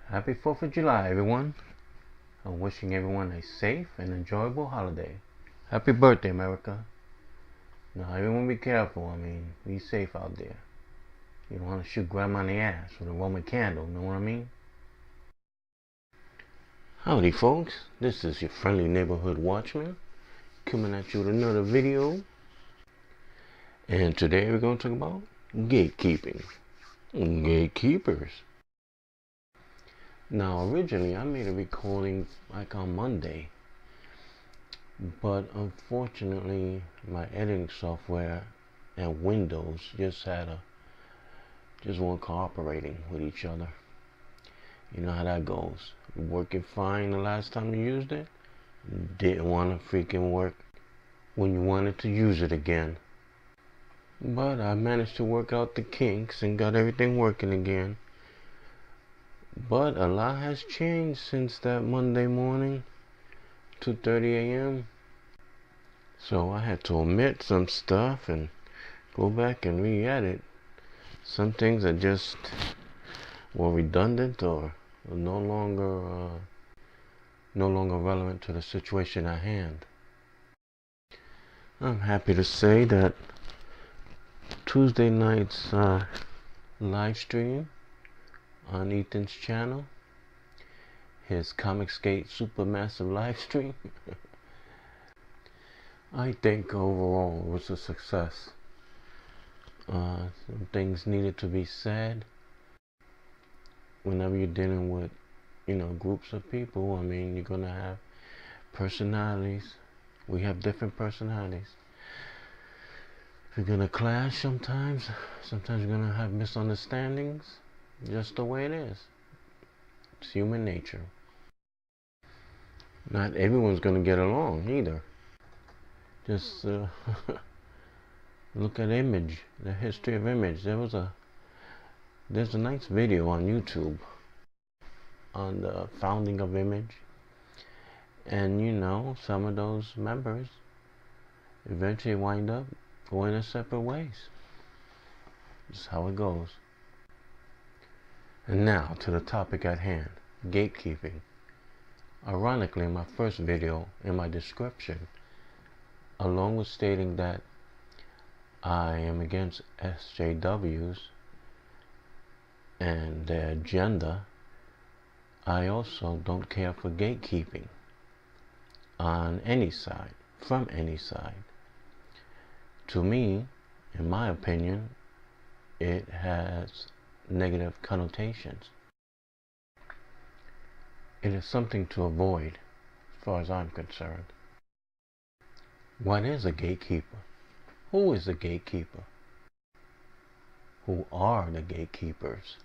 Happy 4th of July, everyone. I'm wishing everyone a safe and enjoyable holiday. Happy birthday, America. Now, everyone be careful. Be safe out there. You don't want to shoot grandma in the ass with a Roman candle, know what I mean? Howdy, folks. This is your friendly neighborhood watchman coming at you with another video. And today we're going to talk about gatekeeping. Gatekeepers. Now, originally I made a recording like on Monday, but unfortunately my editing software and Windows just weren't cooperating with each other. You know how that goes. Working fine the last time you used it, didn't want to freaking work when you wanted to use it again. But I managed to work out the kinks and got everything working again. But a lot has changed since that Monday morning, 2:30 a.m. So I had to omit some stuff and go back and re-edit. Some things that just were redundant or no longer relevant to the situation at hand. I'm happy to say that Tuesday night's live stream on Ethan's channel, his Comicsgate Supermassive live stream, I think overall was a success. Some things needed to be said. Whenever you're dealing with, groups of people, you're gonna have personalities. We have different personalities. We're gonna clash sometimes. Sometimes we're gonna have misunderstandings. Just the way it is. It's human nature. Not everyone's gonna get along either. Just look at Image, the history of Image. There's a nice video on YouTube on the founding of Image, and some of those members eventually wind up going their separate ways. Just how it goes. And now to the topic at hand, gatekeeping. Ironically, in my first video, in my description, along with stating that I am against SJWs and their agenda, I also don't care for gatekeeping on any side, from any side. To me, in my opinion, it has negative connotations. It is something to avoid, as far as I'm concerned. What is a gatekeeper? Who is a gatekeeper? Who are the gatekeepers?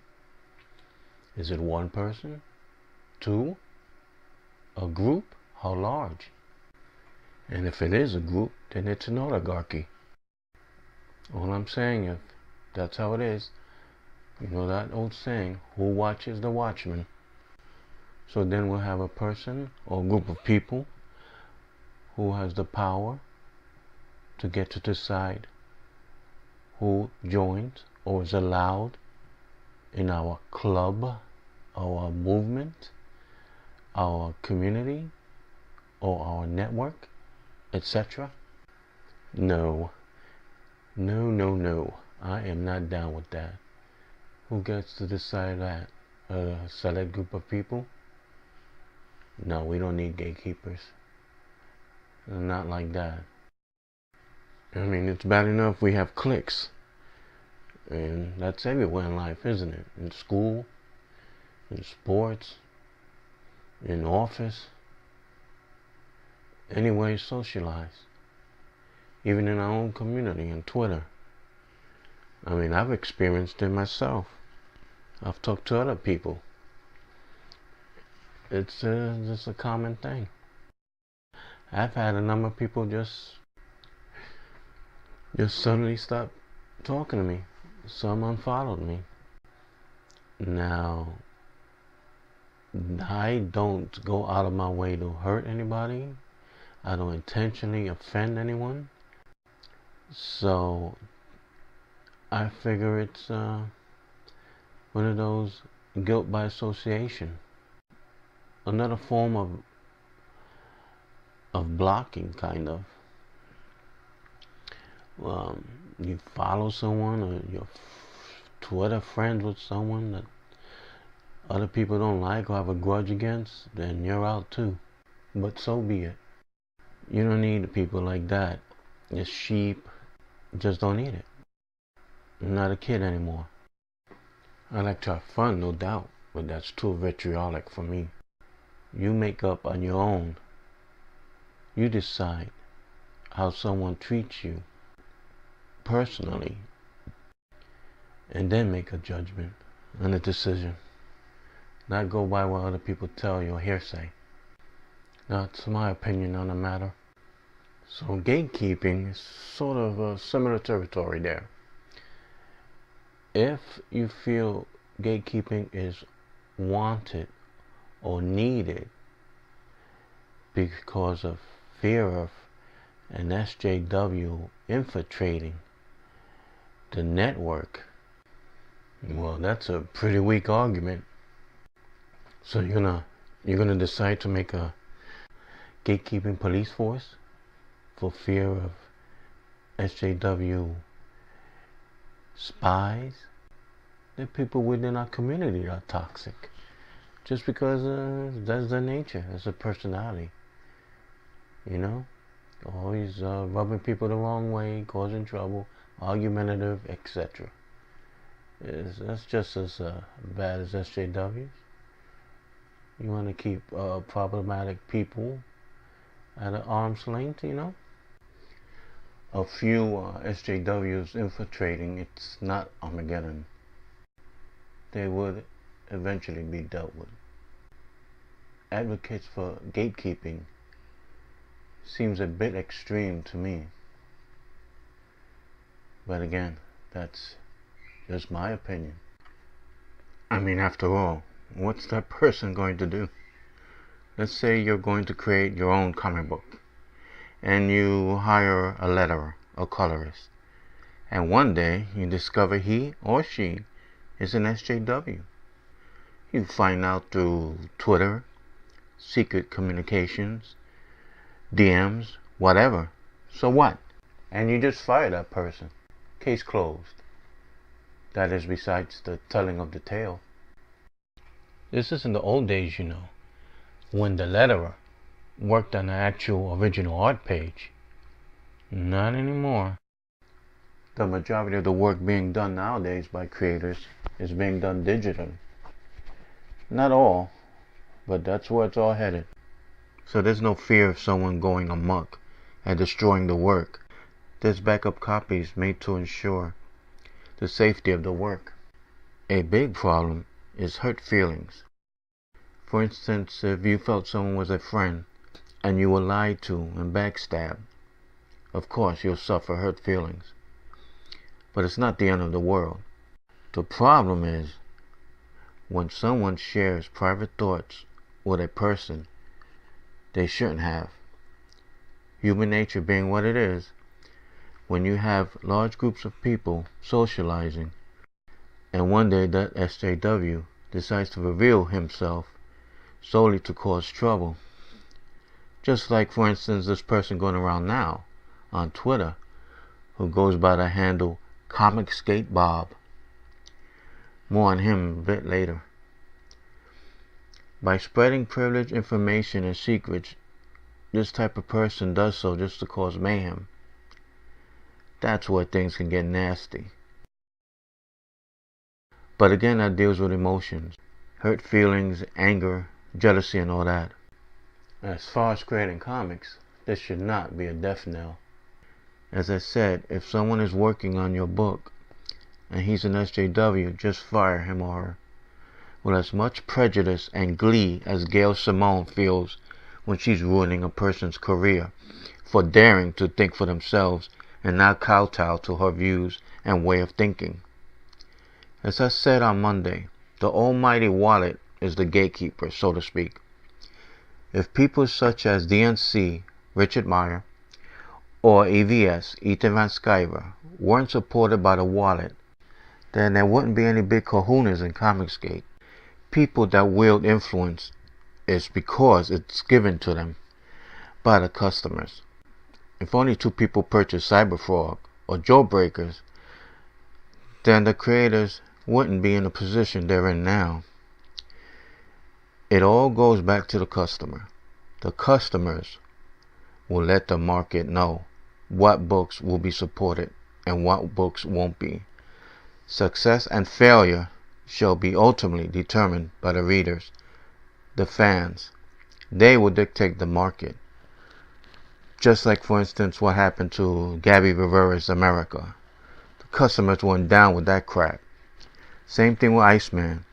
Is it one person? Two? A group? How large? And if it is a group, then it's an oligarchy. All I'm saying, if that's how it is, you know that old saying, who watches the watchman? So then we'll have a person or a group of people who has the power to get to decide who joins or is allowed in our club, our movement, our community, or our network, etc. No. I am not down with that. Who gets to decide that? A select group of people? No, we don't need gatekeepers. Not like that. It's bad enough we have cliques. And that's everywhere in life, isn't it? In school, in sports, in office, anywhere you socialize. Even in our own community, on Twitter. I've experienced it myself. I've talked to other people. It's just a common thing. I've had a number of people just suddenly stop talking to me. Some unfollowed me. Now, I don't go out of my way to hurt anybody. I don't intentionally offend anyone. So I figure it's one of those guilt by association. Another form of blocking, kind of. You follow someone, or you're Twitter friends with someone that other people don't like or have a grudge against, then you're out too. But so be it. You don't need people like that. It's sheep. Just don't need it. I'm not a kid anymore. I like to have fun, no doubt, but that's too vitriolic for me. You make up on your own. You decide how someone treats you personally, and then make a judgment and a decision. Not go by what other people tell you or hearsay. That's my opinion on the matter. So gatekeeping is sort of a similar territory there. If you feel gatekeeping is wanted or needed because of fear of an SJW infiltrating the network, well, that's a pretty weak argument. So you're gonna decide to make a gatekeeping police force for fear of SJW spies? There are people within our community that are toxic, just because that's their nature, that's their personality. You know, always rubbing people the wrong way, causing trouble, argumentative, etc. That's just as bad as SJWs. You want to keep problematic people at an arm's length, you know. A few SJWs infiltrating, it's not Armageddon. They would eventually be dealt with. Advocates for gatekeeping seems a bit extreme to me. But again, that's just my opinion. I mean, after all, what's that person going to do? Let's say you're going to create your own comic book, and you hire a letterer, a colorist, and one day you discover he or she is an SJW. You find out through Twitter, secret communications, DMs, whatever. So what? And you just fire that person. Case closed. That is besides the telling of the tale. This isn't the old days, you know, when the letterer worked on the actual original art page. Not anymore. The majority of the work being done nowadays by creators is being done digitally. Not all, but that's where it's all headed. So there's no fear of someone going amok and destroying the work. There's backup copies made to ensure the safety of the work. A big problem is hurt feelings. For instance, if you felt someone was a friend and you were lied to and backstabbed, of course you'll suffer hurt feelings. But it's not the end of the world. The problem is when someone shares private thoughts with a person they shouldn't have. Human nature being what it is, when you have large groups of people socializing, and one day that SJW decides to reveal himself solely to cause trouble, just like, for instance, this person going around now on Twitter who goes by the handle Comic Skate Bob. More on him a bit later. By spreading privileged information and secrets, this type of person does so just to cause mayhem. That's where things can get nasty. But again, that deals with emotions, hurt feelings, anger, jealousy, and all that. As far as creating comics, this should not be a death knell. As I said, if someone is working on your book and he's an SJW, just fire him or her with as much prejudice and glee as Gail Simone feels when she's ruining a person's career for daring to think for themselves and not kowtow to her views and way of thinking. As I said on Monday, the almighty wallet is the gatekeeper, so to speak. If people such as DNC, Richard Meyer, or EVS, Ethan Van Sciver, weren't supported by the wallet, then there wouldn't be any big kahunas in Comicsgate. people that wield influence is because it's given to them by the customers. If only 2 people purchase Cyberfrog or Jawbreakers, then the creators wouldn't be in the position they're in now. It all goes back to the customer. The customers will let the market know what books will be supported and what books won't be. Success and failure shall be ultimately determined by the readers, the fans. They will dictate the market. Just like, for instance, what happened to Gabby Rivera's America. The customers weren't down with that crap. Same thing with Iceman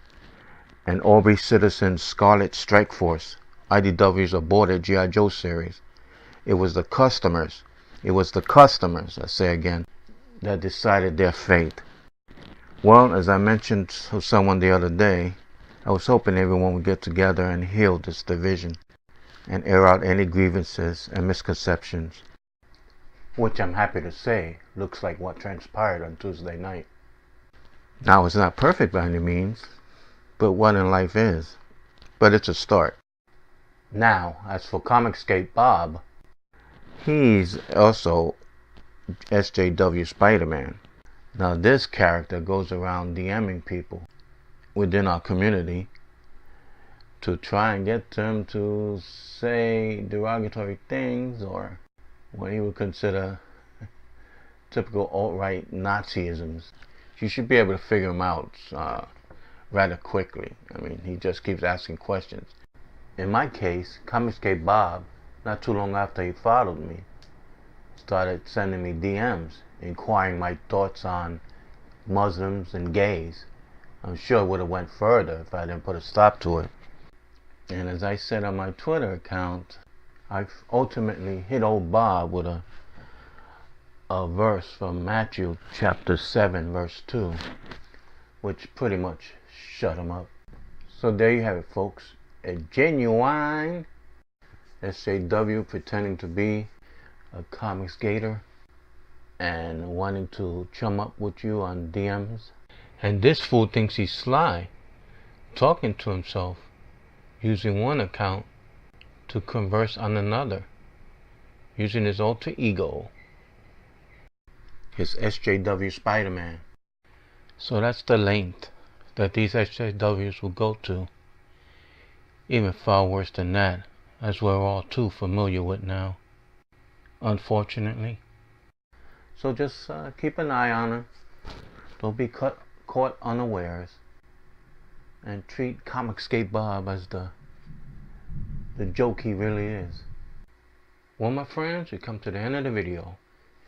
and Aubrey Citizen's Scarlet Strike Force, IDW's aborted G.I. Joe series. It was the customers, I say again, that decided their fate. Well, as I mentioned to someone the other day, I was hoping everyone would get together and heal this division and air out any grievances and misconceptions, which I'm happy to say looks like what transpired on Tuesday night. Now, it's not perfect by any means, but what in life is. But it's a start. Now, as for Comicscape Bob, he's also SJW Spider-Man. Now, this character goes around DMing people within our community to try and get them to say derogatory things or what he would consider typical alt-right Nazisms. You should be able to figure him out rather quickly. I mean, he just keeps asking questions. In my case, Comicscape Bob, not too long after he followed me, started sending me DMs, inquiring my thoughts on Muslims and gays. I'm sure it would have went further if I didn't put a stop to it. And as I said on my Twitter account, I've ultimately hit old Bob with a verse from Matthew chapter 7 verse 2, which pretty much shut him up. So there you have it, folks. A genuine SJW pretending to be a comics gator and wanting to chum up with you on DMs. And this fool thinks he's sly, talking to himself, using one account to converse on another, using his alter ego, his SJW Spider-Man. So that's the length that these SJWs will go to. Even far worse than that, as we're all too familiar with now, unfortunately. So just keep an eye on him. Don't be caught unawares. And treat Comicscape Bob as the joke he really is. Well, my friends, we come to the end of the video,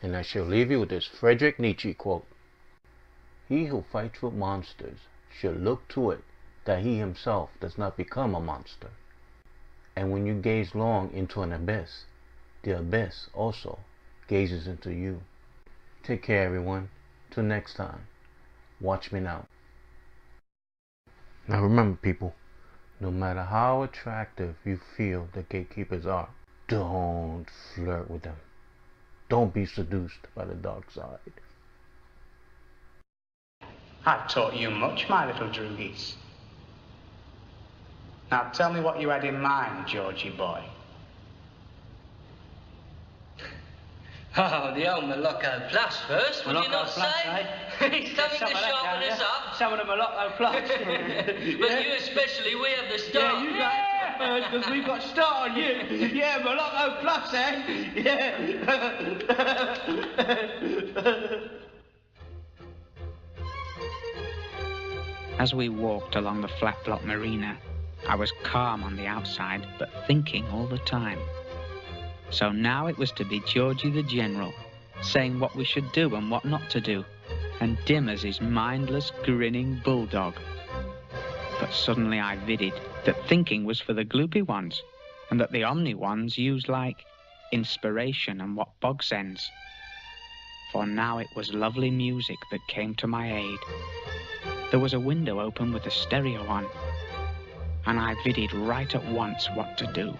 and I shall leave you with this Friedrich Nietzsche quote. He who fights with monsters should look to it that he himself does not become a monster. And when you gaze long into an abyss, the abyss also gazes into you. Take care, everyone. Till next time. Watchmen out. Now remember, people, no matter how attractive you feel the gatekeepers are, don't flirt with them. Don't be seduced by the dark side. I've taught you much, my little droogies. Now tell me what you had in mind, Georgie boy. Oh, the old Moloko Plus first, would you not say? Eh? He's coming to sharpen us up. Some of the Moloko Plus. But you especially, we have the start. Yeah, you got first, because we've got start on you. Yeah, Moloko Plus, eh? Yeah. As we walked along the flat block marina, I was calm on the outside, but thinking all the time. So now it was to be Georgie the General, saying what we should do and what not to do, and dim as his mindless, grinning bulldog. But suddenly I vidded that thinking was for the gloopy ones, and that the omni ones used like inspiration and what bog sends. For now it was lovely music that came to my aid. There was a window open with a stereo on, and I vidded right at once what to do.